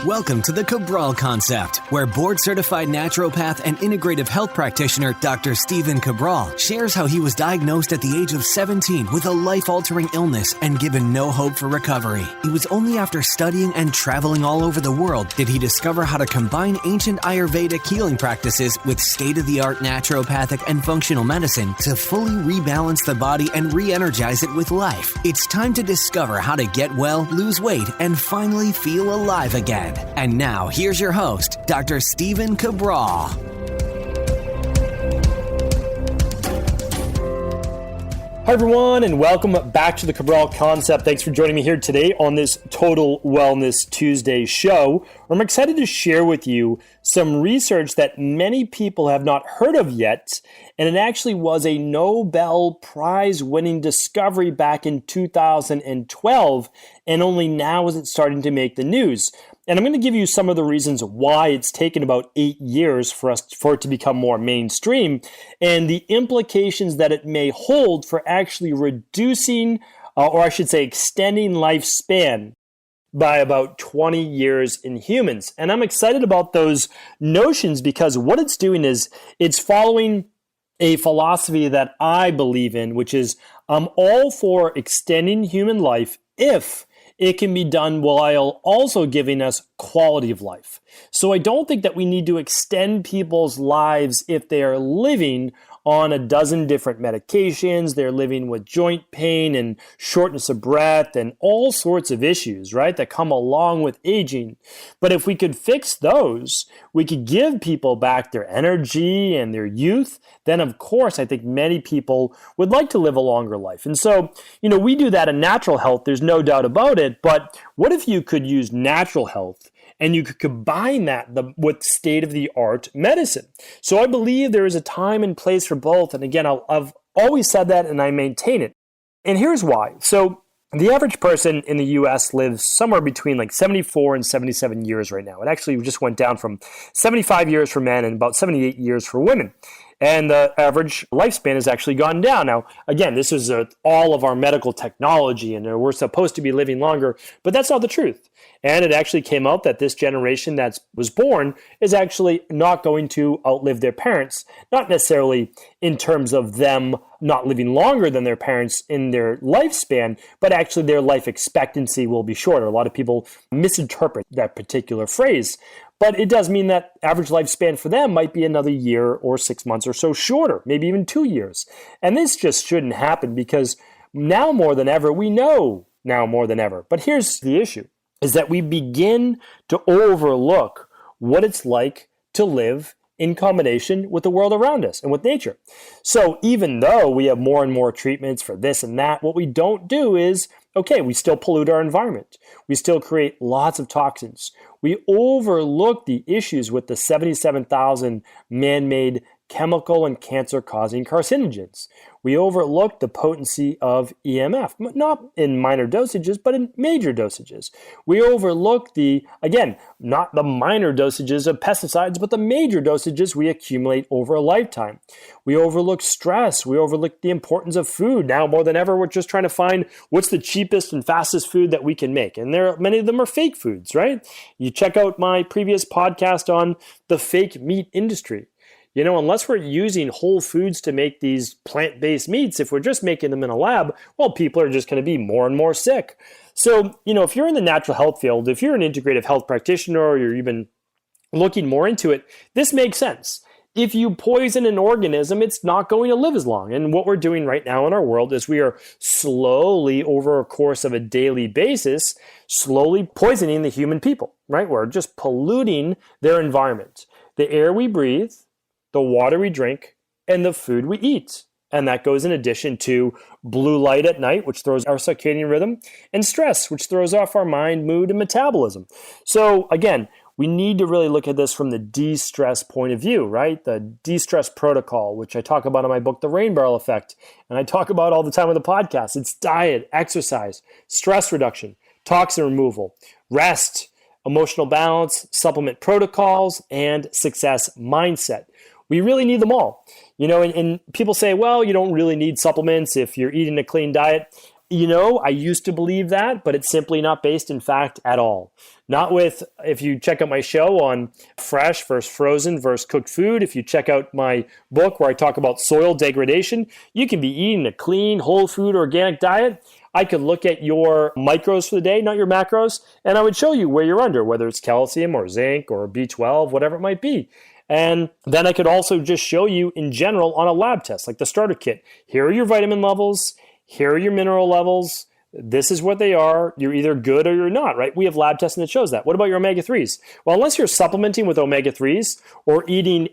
Welcome to the Cabral Concept, where board-certified naturopath and integrative health practitioner Dr. Stephen Cabral shares how he was diagnosed at the age of 17 with a life-altering illness and given no hope for recovery. It was only after studying and traveling all over the world did he discover how to combine ancient Ayurvedic healing practices with state-of-the-art naturopathic and functional medicine to fully rebalance the body and re-energize it with life. It's time to discover how to get well, lose weight, and finally feel alive again. And now, here's your host, Dr. Stephen Cabral. Hi, everyone, and welcome back to the Cabral Concept. Thanks for joining me here today on this Total Wellness Tuesday show. I'm excited to share with you some research that many people have not heard of yet, and it actually was a Nobel Prize-winning discovery back in 2012, and only now is it starting to make the news. And I'm going to give you some of the reasons why it's taken about 8 years for it to become more mainstream, and the implications that it may hold for actually reducing, or I should say extending lifespan by about 20 years in humans. And I'm excited about those notions because what it's doing is it's following a philosophy that I believe in, which is I'm all for extending human life if it can be done while also giving us quality of life. So I don't think that we need to extend people's lives if they are living on a dozen different medications, they're living with joint pain and shortness of breath and all sorts of issues, right, that come along with aging. But if we could fix those, we could give people back their energy and their youth, then of course I think many people would like to live a longer life. And so, we do that in natural health, there's no doubt about it, but what if you could use natural health and you could combine that with state-of-the-art medicine? So I believe there is a time and place for both. And again, I've always said that and I maintain it. And here's why. So the average person in the U.S. lives somewhere between like 74 and 77 years right now. It actually just went down from 75 years for men and about 78 years for women. And the average lifespan has actually gone down. Now, again, this is all of our medical technology, and we're supposed to be living longer, but that's not the truth. And it actually came out that this generation that was born is actually not going to outlive their parents, not necessarily in terms of them not living longer than their parents in their lifespan, but actually their life expectancy will be shorter. A lot of people misinterpret that particular phrase. But it does mean that average lifespan for them might be another year or 6 months or so shorter, maybe even 2 years. And this just shouldn't happen because now more than ever, we know now more than ever. But here's the issue, is that we begin to overlook what it's like to live in combination with the world around us and with nature. So even though we have more and more treatments for this and that, what we don't do is, okay, we still pollute our environment. We still create lots of toxins. We overlook the issues with the 77,000 man-made chemical and cancer-causing carcinogens. We overlook the potency of EMF, not in minor dosages, but in major dosages. We overlook not the minor dosages of pesticides, but the major dosages we accumulate over a lifetime. We overlook stress. We overlook the importance of food. Now more than ever, we're just trying to find what's the cheapest and fastest food that we can make. And many of them are fake foods, right? You check out my previous podcast on the fake meat industry. Unless we're using whole foods to make these plant-based meats, if we're just making them in a lab, well, people are just going to be more and more sick. So, if you're in the natural health field, if you're an integrative health practitioner or you're even looking more into it, this makes sense. If you poison an organism, it's not going to live as long. And what we're doing right now in our world is we are slowly, over a course of a daily basis, slowly poisoning the human people, right? We're just polluting their environment. The air we breathe, the water we drink, and the food we eat. And that goes in addition to blue light at night, which throws our circadian rhythm, and stress, which throws off our mind, mood, and metabolism. So again, we need to really look at this from the de-stress point of view, right? The de-stress protocol, which I talk about in my book, The Rain Barrel Effect, and I talk about all the time on the podcast. It's diet, exercise, stress reduction, toxin removal, rest, emotional balance, supplement protocols, and success mindset. We really need them all. And people say, well, you don't really need supplements if you're eating a clean diet. I used to believe that, but it's simply not based in fact at all. Not with, if you check out my show on fresh versus frozen versus cooked food, if you check out my book where I talk about soil degradation, you can be eating a clean, whole food, organic diet. I could look at your micros for the day, not your macros, and I would show you where you're under, whether it's calcium or zinc or B12, whatever it might be. And then I could also just show you in general on a lab test, like the starter kit. Here are your vitamin levels. Here are your mineral levels. This is what they are. You're either good or you're not, right? We have lab testing that shows that. What about your omega-3s? Well, unless you're supplementing with omega-3s or eating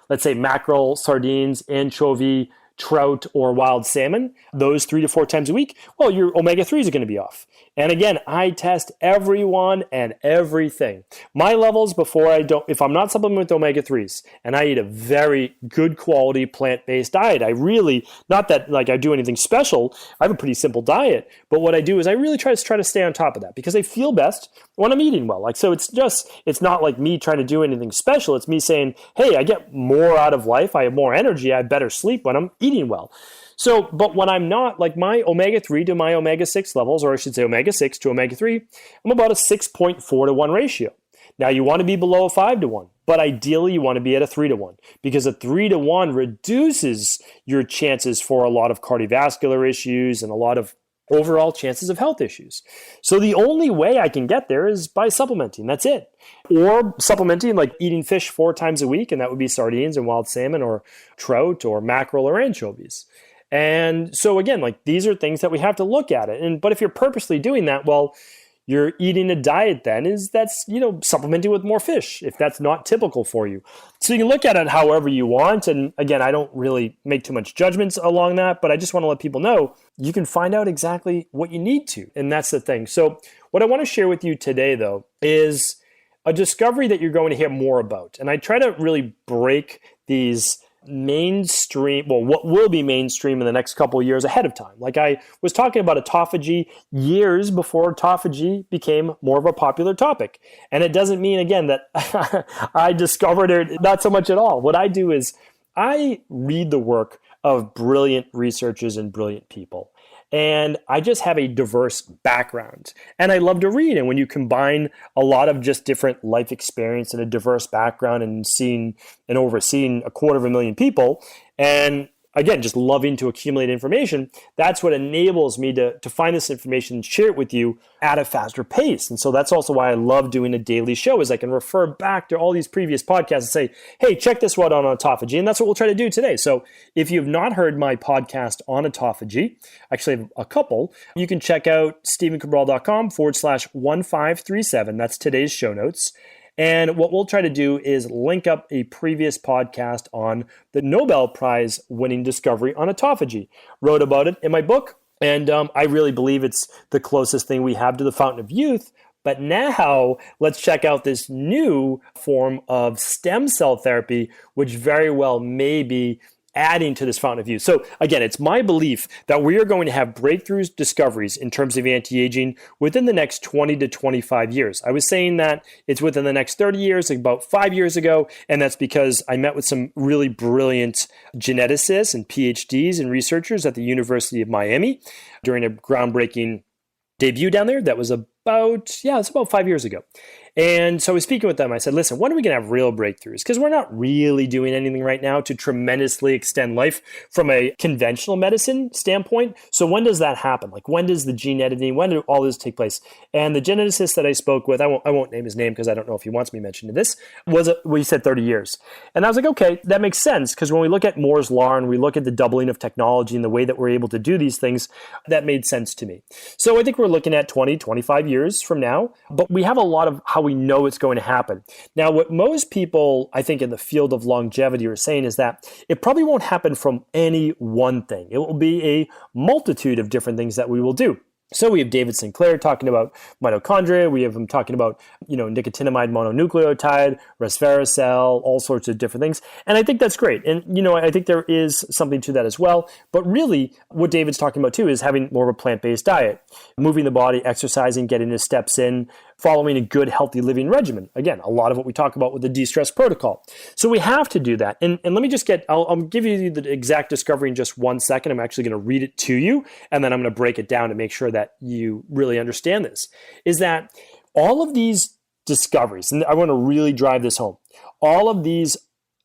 let's say mackerel, sardines, anchovy, trout, or wild salmon, those 3 to 4 times a week, well, your omega-3s are going to be off. And again, I test everyone and everything. My levels if I'm not supplementing with omega-3s and I eat a very good quality plant-based diet, not that like I do anything special, I have a pretty simple diet, but what I do is I really try to stay on top of that because I feel best when I'm eating well. So it's not like me trying to do anything special. It's me saying, hey, I get more out of life. I have more energy. I have better sleep when I'm eating well. So, but when I'm not, like my omega-3 to my omega-6 levels, or I should say omega-6 to omega-3, I'm about a 6.4 to 1 ratio. Now, you want to be below a 5 to 1, but ideally you want to be at a 3 to 1 because a 3 to 1 reduces your chances for a lot of cardiovascular issues and a lot of overall chances of health issues. So the only way I can get there is by supplementing. That's it. Or supplementing, like eating fish 4 times a week, and that would be sardines and wild salmon or trout or mackerel or anchovies. And so again, like these are things that we have to look at it. But if you're purposely doing that, well, you're eating a diet then that's supplementing with more fish if that's not typical for you. So you can look at it however you want. And again, I don't really make too much judgments along that, but I just want to let people know you can find out exactly what you need to. And that's the thing. So what I want to share with you today though is a discovery that you're going to hear more about. And I try to really break these what will be mainstream in the next couple of years ahead of time. Like I was talking about autophagy years before autophagy became more of a popular topic. And it doesn't mean, again, that I discovered it, not so much at all. What I do is I read the work of brilliant researchers and brilliant people. And I just have a diverse background. And I love to read. And when you combine a lot of just different life experience and a diverse background and seeing and overseeing 250,000 people, and again, just loving to accumulate information, that's what enables me to find this information and share it with you at a faster pace. And so that's also why I love doing a daily show, is I can refer back to all these previous podcasts and say, hey, check this one on autophagy. And that's what we'll try to do today. So if you've not heard my podcast on autophagy, actually I have a couple, you can check out stephencabral.com/1537. That's today's show notes. And what we'll try to do is link up a previous podcast on the Nobel Prize-winning discovery on autophagy. Wrote about it in my book, and I really believe it's the closest thing we have to the fountain of youth. But now let's check out this new form of stem cell therapy, which very well may be adding to this fountain of youth. So again, it's my belief that we are going to have breakthrough discoveries in terms of anti-aging within the next 20 to 25 years. I was saying that it's within the next 30 years, like about 5 years ago, and that's because I met with some really brilliant geneticists and PhDs and researchers at the University of Miami during a groundbreaking debut down there. That was about 5 years ago. And so I was speaking with them. I said, listen, when are we going to have real breakthroughs? Because we're not really doing anything right now to tremendously extend life from a conventional medicine standpoint. So when does that happen? Like when does the gene editing, when do all this take place? And the geneticist that I spoke with, I won't name his name because I don't know if he wants me mentioned in this, he said 30 years. And I was like, okay, that makes sense. Because when we look at Moore's Law and we look at the doubling of technology and the way that we're able to do these things, that made sense to me. So I think we're looking at 20, 25 years from now, but we have a lot of how we know it's going to happen. Now, what most people, I think, in the field of longevity are saying is that it probably won't happen from any one thing. It will be a multitude of different things that we will do. So we have David Sinclair talking about mitochondria. We have him talking about, nicotinamide mononucleotide, resveratrol, all sorts of different things. And I think that's great. And, I think there is something to that as well. But really, what David's talking about too is having more of a plant-based diet, moving the body, exercising, getting his steps in, following a good, healthy living regimen. Again, a lot of what we talk about with the de-stress protocol. So we have to do that. And let me just I'll give you the exact discovery in just 1 second. I'm actually going to read it to you, and then I'm going to break it down to make sure that you really understand this, is that all of these discoveries, and I want to really drive this home, all of these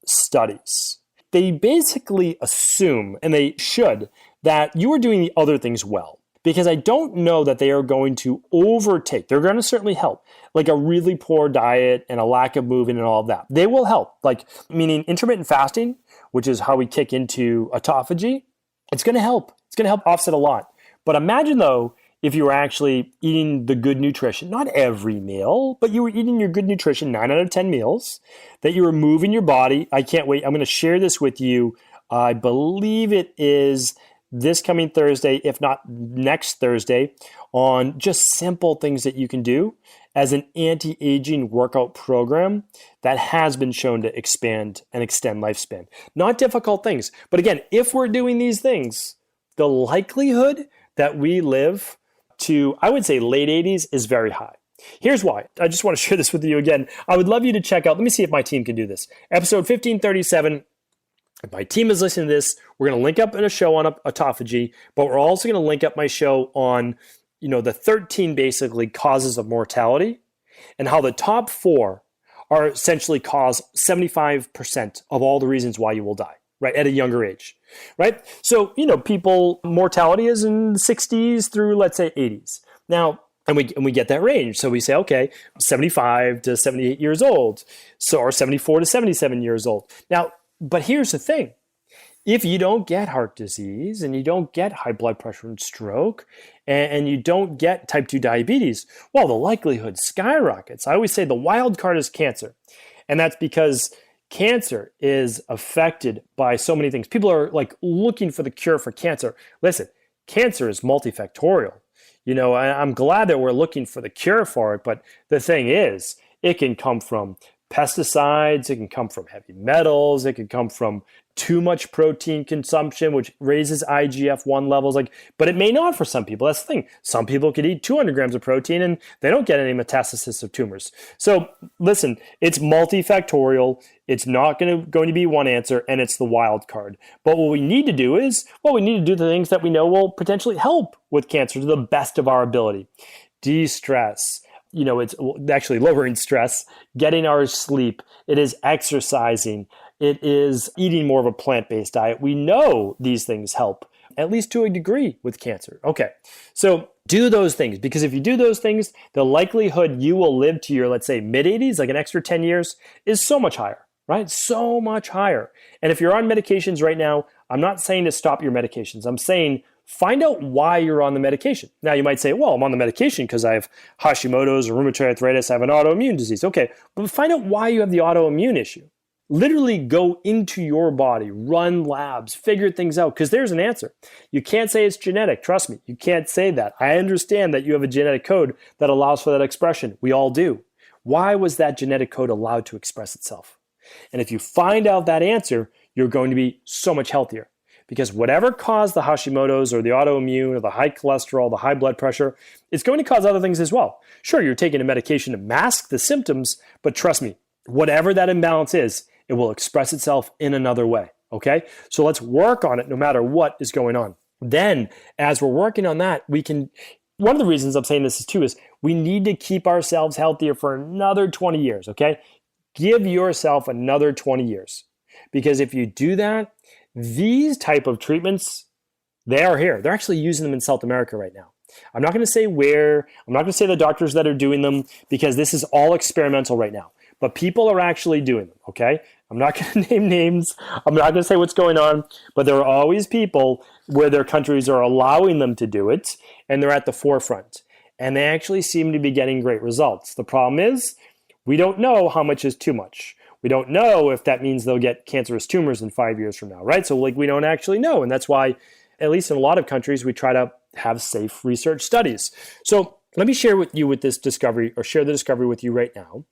studies, they basically assume, and they should, that you are doing the other things well. Because I don't know that they are going to overtake. They're going to certainly help, like a really poor diet and a lack of movement and all of that. They will help, like meaning intermittent fasting, which is how we kick into autophagy. It's going to help. It's going to help offset a lot. But imagine though, if you were actually eating the good nutrition, not every meal, but you were eating your good nutrition 9 out of 10 meals, that you were moving your body. I can't wait. I'm going to share this with you. I believe it is this coming Thursday, if not next Thursday, on just simple things that you can do as an anti-aging workout program that has been shown to expand and extend lifespan. Not difficult things. But again, if we're doing these things, the likelihood that we live to, I would say, late 80s is very high. Here's why. I just want to share this with you again. I would love you to check out, let me see if my team can do this. Episode 1537. If my team is listening to this, we're going to link up in a show on autophagy, but we're also going to link up my show on, the 13 basically causes of mortality and how the top 4 are essentially cause 75% of all the reasons why you will die, right? At a younger age, right? So, people, mortality is in the 60s through, let's say, 80s. Now, and we get that range. So we say, okay, 75 to 78 years old, or 74 to 77 years old. Now, but here's the thing. If you don't get heart disease and you don't get high blood pressure and stroke and you don't get type 2 diabetes, well, the likelihood skyrockets. I always say the wild card is cancer. And that's because cancer is affected by so many things. People are like looking for the cure for cancer. Listen, cancer is multifactorial. I'm glad that we're looking for the cure for it, but the thing is, it can come from pesticides, it can come from heavy metals, it can come from too much protein consumption, which raises IGF-1 levels. But it may not for some people. That's the thing. Some people could eat 200 grams of protein and they don't get any metastasis of tumors. So listen, it's multifactorial. It's not going to be one answer, and it's the wild card. But what we need to do is, we need to do the things that we know will potentially help with cancer to the best of our ability. De-stress. It's actually lowering stress, getting our sleep. It is exercising. It is eating more of a plant-based diet. We know these things help, at least to a degree, with cancer. Okay, so do those things, because if you do those things, the likelihood you will live to your, let's say, mid-80s, like an extra 10 years, is so much higher, right? So much higher. And if you're on medications right now, I'm not saying to stop your medications. I'm saying find out why you're on the medication. Now, you might say, well, I'm on the medication because I have Hashimoto's or rheumatoid arthritis. I have an autoimmune disease. Okay, but find out why you have the autoimmune issue. Literally go into your body, run labs, figure things out, because there's an answer. You can't say it's genetic. Trust me, you can't say that. I understand that you have a genetic code that allows for that expression. We all do. Why was that genetic code allowed to express itself? And if you find out that answer, you're going to be so much healthier. Because whatever caused the Hashimoto's or the autoimmune or the high cholesterol, the high blood pressure, it's going to cause other things as well. Sure, you're taking a medication to mask the symptoms, but trust me, whatever that imbalance is, it will express itself in another way, okay? So let's work on it no matter what is going on. Then, as we're working on that, one of the reasons I'm saying this is we need to keep ourselves healthier for another 20 years, okay? Give yourself another 20 years. Because if you do that, these type of treatments, they are here. They're actually using them in South America right now. I'm not going to say where. I'm not going to say the doctors that are doing them, because this is all experimental right now. But people are actually doing them, okay? I'm not going to name names. I'm not going to say what's going on. But there are always people where their countries are allowing them to do it, and they're at the forefront. And they actually seem to be getting great results. The problem is, we don't know how much is too much. We don't know if that means they'll get cancerous tumors in 5 years from now, right? So we don't actually know. And that's why, at least in a lot of countries, we try to have safe research studies. So let me share this discovery, or share the discovery with you right now.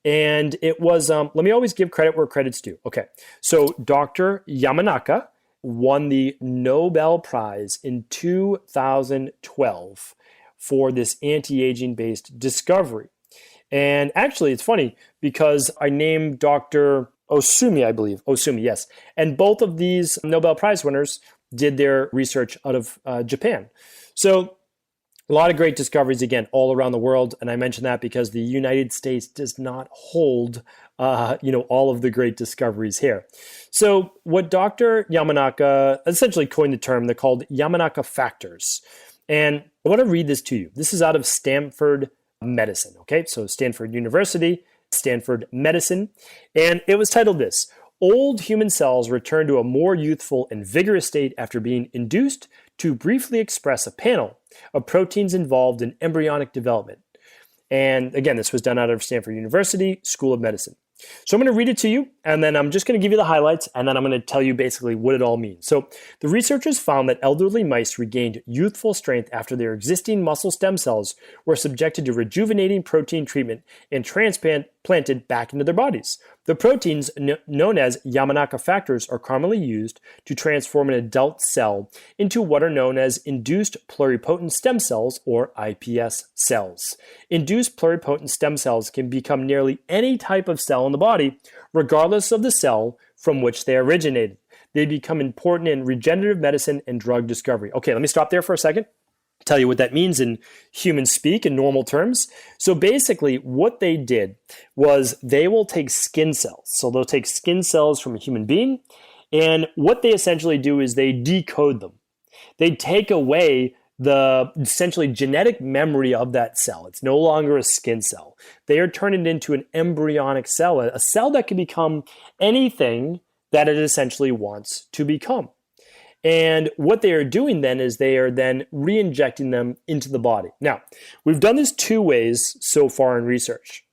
And it was, let me always give credit where credit's due. Okay, so Dr. Yamanaka won the Nobel Prize in 2012 for this anti-aging based discovery. And actually, it's funny because I named Dr. Osumi, I believe. Osumi, yes. And both of these Nobel Prize winners did their research out of Japan. So a lot of great discoveries, again, all around the world. And I mention that because the United States does not hold, all of the great discoveries here. So what Dr. Yamanaka essentially coined the term, they're called Yamanaka factors. And I want to read this to you. This is out of Stanford Medicine, okay? So Stanford University, Stanford Medicine. And it was titled this: Old human cells return to a more youthful and vigorous state after being induced to briefly express a panel of proteins involved in embryonic development. And again, this was done out of Stanford University School of Medicine. So I'm going to read it to you, and then I'm just going to give you the highlights, and then I'm going to tell you basically what it all means. So the researchers found that elderly mice regained youthful strength after their existing muscle stem cells were subjected to rejuvenating protein treatment and transplanted back into their bodies. The proteins known as Yamanaka factors are commonly used to transform an adult cell into what are known as induced pluripotent stem cells, or iPS cells. Induced pluripotent stem cells can become nearly any type of cell in the body, regardless of the cell from which they originated. They become important in regenerative medicine and drug discovery. Okay, let me stop there for a second. Tell you what that means in human speak in normal terms. So basically what they did was they will take skin cells. So they'll take skin cells from a human being, and what they essentially do is they decode them. They take away the essentially genetic memory of that cell. It's no longer a skin cell. They are turning it into an embryonic cell, a cell that can become anything that it essentially wants to become. And what they are doing then is they are then re-injecting them into the body. Now, we've done this two ways so far in research.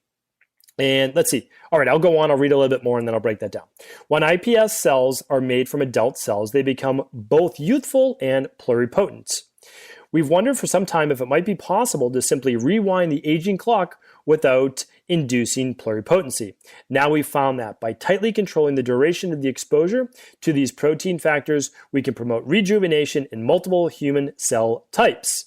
And let's see. All right, I'll go on. I'll read a little bit more and then I'll break that down. When iPS cells are made from adult cells, they become both youthful and pluripotent. We've wondered for some time if it might be possible to simply rewind the aging clock without inducing pluripotency. Now we've found that by tightly controlling the duration of the exposure to these protein factors, we can promote rejuvenation in multiple human cell types.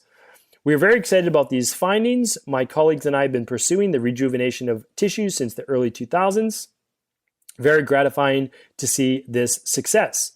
We are very excited about these findings. My colleagues and I have been pursuing the rejuvenation of tissues since the early 2000s. Very gratifying to see this success.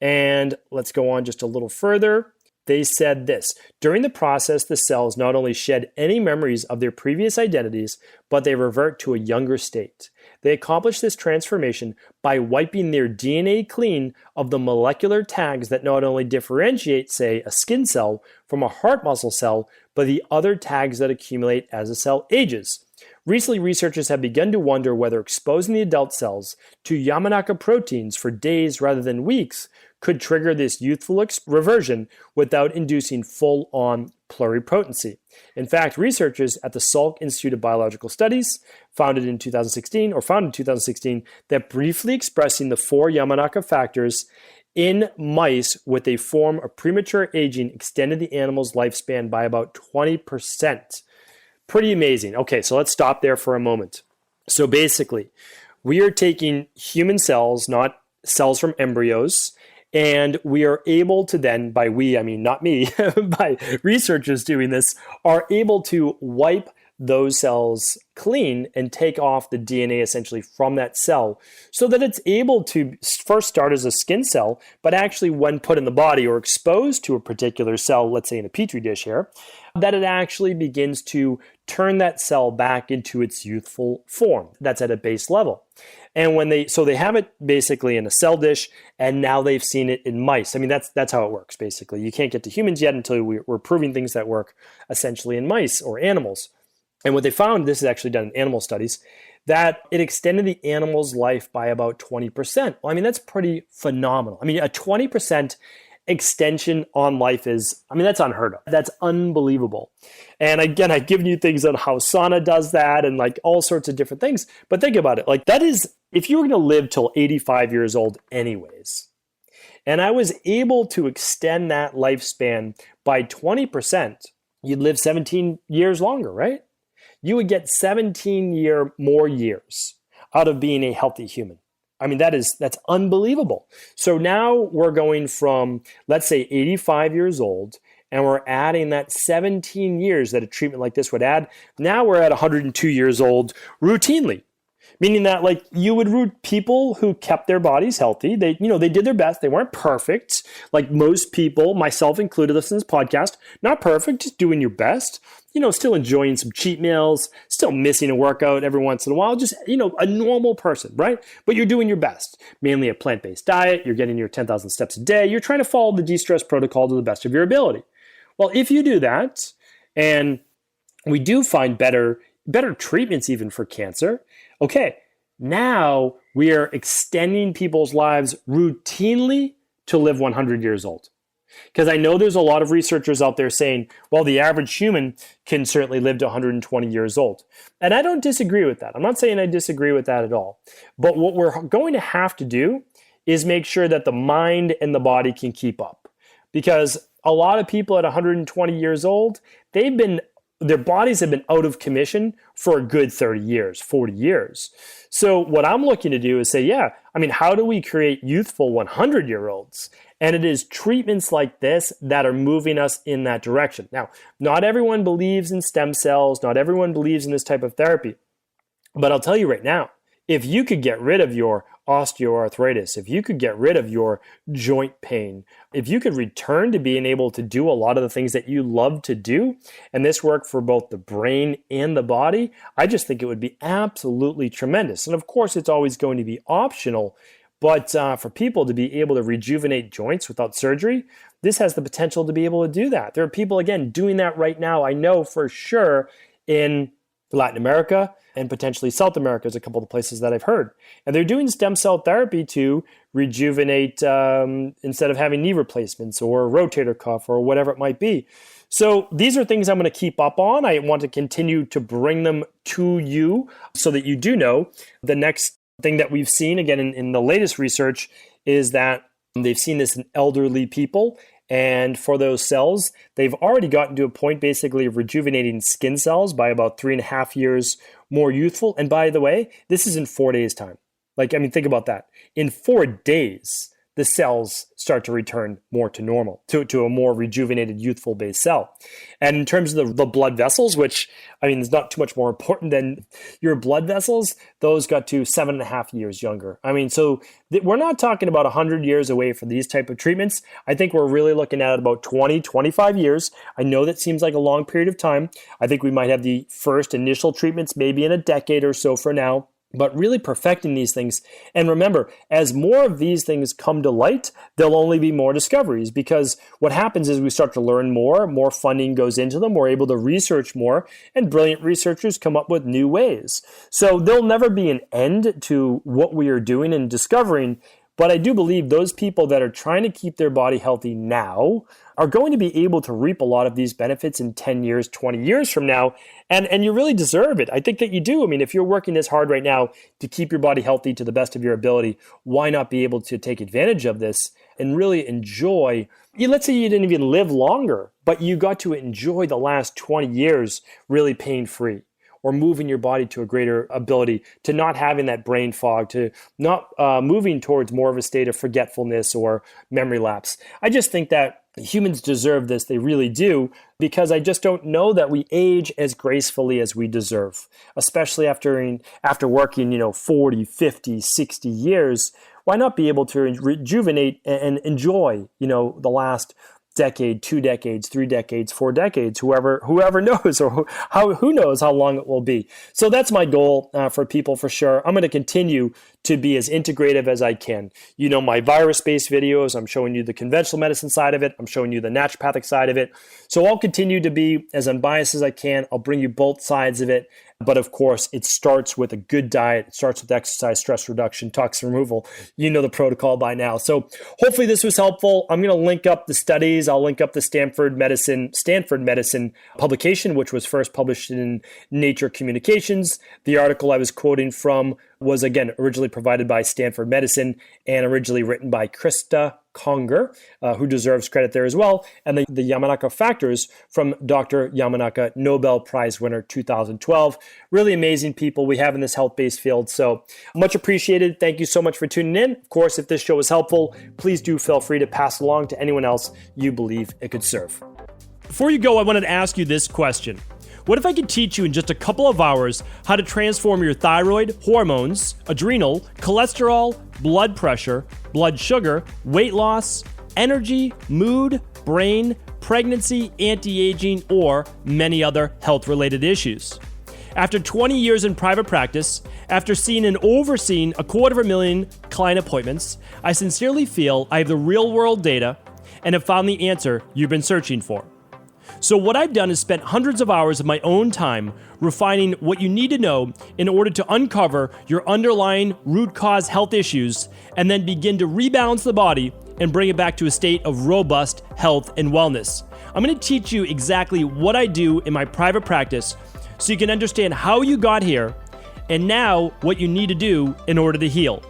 And let's go on just a little further. They said this: during the process, the cells not only shed any memories of their previous identities, but they revert to a younger state. They accomplish this transformation by wiping their DNA clean of the molecular tags that not only differentiate, say, a skin cell from a heart muscle cell, but the other tags that accumulate as a cell ages. Recently, researchers have begun to wonder whether exposing the adult cells to Yamanaka proteins for days rather than weeks could trigger this youthful reversion without inducing full-on pluripotency. In fact, researchers at the Salk Institute of Biological Studies found in 2016 that briefly expressing the four Yamanaka factors in mice with a form of premature aging extended the animal's lifespan by about 20%. Pretty amazing. Okay, so let's stop there for a moment. So basically, we are taking human cells, not cells from embryos, and we are able to then, by we, I mean not me, by researchers doing this, are able to wipe those cells clean and take off the DNA essentially from that cell so that it's able to first start as a skin cell, but actually when put in the body or exposed to a particular cell, let's say in a petri dish here, that it actually begins to turn that cell back into its youthful form. That's at a base level. And when they have it basically in a cell dish, and now they've seen it in mice. I mean, that's how it works, basically. You can't get to humans yet until we're proving things that work essentially in mice or animals. And what they found, this is actually done in animal studies, that it extended the animal's life by about 20%. Well, I mean, that's pretty phenomenal. I mean, a 20% extension on life that's unheard of. That's unbelievable. And again, I've given you things on how sauna does that and like all sorts of different things. But think about it. Like that is, if you were going to live till 85 years old anyways, and I was able to extend that lifespan by 20%, you'd live 17 years longer, right? You would get 17 more years out of being a healthy human. I mean, that's unbelievable. So now we're going from, let's say, 85 years old, and we're adding that 17 years that a treatment like this would add. Now we're at 102 years old routinely. Meaning that like you would root people who kept their bodies healthy. They did their best. They weren't perfect. Like most people, myself included, listen to this podcast, not perfect, just doing your best. Still enjoying some cheat meals, still missing a workout every once in a while, just, a normal person, right? But you're doing your best. Mainly a plant-based diet. You're getting your 10,000 steps a day. You're trying to follow the de-stress protocol to the best of your ability. Well, if you do that, and we do find better treatments even for cancer, okay, now we are extending people's lives routinely to live 100 years old. Because I know there's a lot of researchers out there saying, well, the average human can certainly live to 120 years old. And I don't disagree with that. I'm not saying I disagree with that at all. But what we're going to have to do is make sure that the mind and the body can keep up. Because a lot of people at 120 years old, their bodies have been out of commission for a good 30 years, 40 years. So what I'm looking to do is say, how do we create youthful 100-year-olds? And it is treatments like this that are moving us in that direction. Now, not everyone believes in stem cells. Not everyone believes in this type of therapy. But I'll tell you right now, if you could get rid of your osteoarthritis, if you could get rid of your joint pain, if you could return to being able to do a lot of the things that you love to do, and this work for both the brain and the body, I just think it would be absolutely tremendous. And of course, it's always going to be optional, but for people to be able to rejuvenate joints without surgery, this has the potential to be able to do that. There are people, again, doing that right now, I know for sure, in Latin America, and potentially South America is a couple of places that I've heard. And they're doing stem cell therapy to rejuvenate instead of having knee replacements or a rotator cuff or whatever it might be. So these are things I'm going to keep up on. I want to continue to bring them to you so that you do know. The next thing that we've seen, again, in the latest research, is that they've seen this in elderly people. And for those cells, they've already gotten to a point basically of rejuvenating skin cells by about 3.5 years more youthful. And by the way, this is in 4 days' time. Think about that. In 4 days, the cells start to return more to normal, to a more rejuvenated, youthful base cell. And in terms of the blood vessels, which, is not too much more important than your blood vessels, those got to 7.5 years younger. So we're not talking about 100 years away for these type of treatments. I think we're really looking at about 20, 25 years. I know that seems like a long period of time. I think we might have the first initial treatments maybe in a decade or so for now. But really perfecting these things. And remember, as more of these things come to light, there'll only be more discoveries, because what happens is we start to learn more funding goes into them, we're able to research more, and brilliant researchers come up with new ways. So there'll never be an end to what we are doing and discovering. But I do believe those people that are trying to keep their body healthy now are going to be able to reap a lot of these benefits in 10 years, 20 years from now. And you really deserve it. I think that you do. If you're working this hard right now to keep your body healthy to the best of your ability, why not be able to take advantage of this and really enjoy? Let's say you didn't even live longer, but you got to enjoy the last 20 years really pain-free, or moving your body to a greater ability, to not having that brain fog, to not moving towards more of a state of forgetfulness or memory lapse. I just think that humans deserve this. They really do, because I just don't know that we age as gracefully as we deserve, especially after working, 40, 50, 60 years. Why not be able to rejuvenate and enjoy, the last decade, 2 decades, 3 decades, 4 decades, whoever knows, or who knows how long it will be. So that's my goal for people for sure. I'm going to continue to be as integrative as I can. My virus-based videos, I'm showing you the conventional medicine side of it. I'm showing you the naturopathic side of it. So I'll continue to be as unbiased as I can. I'll bring you both sides of it. But of course, it starts with a good diet. It starts with exercise, stress reduction, toxin removal. You know the protocol by now. So hopefully this was helpful. I'm going to link up the studies. I'll link up the Stanford Medicine publication, which was first published in Nature Communications. The article I was quoting from was, again, originally provided by Stanford Medicine and originally written by Krista Conger, who deserves credit there as well, and the Yamanaka factors from Dr. Yamanaka, Nobel Prize-winner 2012. Really amazing people we have in this health-based field, so much appreciated. Thank you so much for tuning in. Of course, if this show was helpful, please do feel free to pass it along to anyone else you believe it could serve. Before you go, I wanted to ask you this question. What if I could teach you in just a couple of hours how to transform your thyroid, hormones, adrenal, cholesterol, blood pressure, blood sugar, weight loss, energy, mood, brain, pregnancy, anti-aging, or many other health-related issues? After 20 years in private practice, after seeing and overseeing 250,000 client appointments, I sincerely feel I have the real-world data and have found the answer you've been searching for. So what I've done is spent hundreds of hours of my own time refining what you need to know in order to uncover your underlying root cause health issues and then begin to rebalance the body and bring it back to a state of robust health and wellness. I'm going to teach you exactly what I do in my private practice so you can understand how you got here and now what you need to do in order to heal.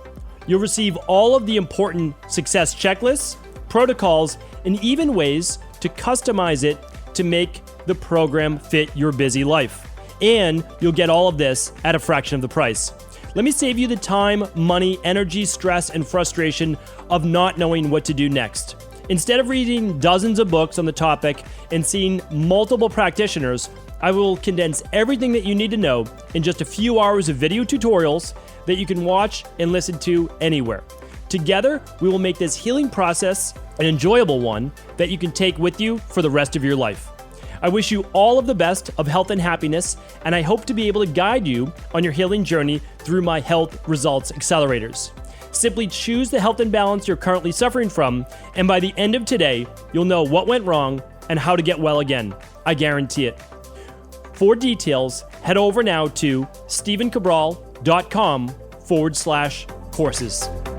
You'll receive all of the important success checklists, protocols, and even ways to customize it to make the program fit your busy life. And you'll get all of this at a fraction of the price. Let me save you the time, money, energy, stress, and frustration of not knowing what to do next. Instead of reading dozens of books on the topic and seeing multiple practitioners, I will condense everything that you need to know in just a few hours of video tutorials that you can watch and listen to anywhere. Together, we will make this healing process an enjoyable one that you can take with you for the rest of your life. I wish you all of the best of health and happiness, and I hope to be able to guide you on your healing journey through my Health Results Accelerators. Simply choose the health imbalance you're currently suffering from, and by the end of today, you'll know what went wrong and how to get well again. I guarantee it. For details, head over now to stephencabral.com/courses.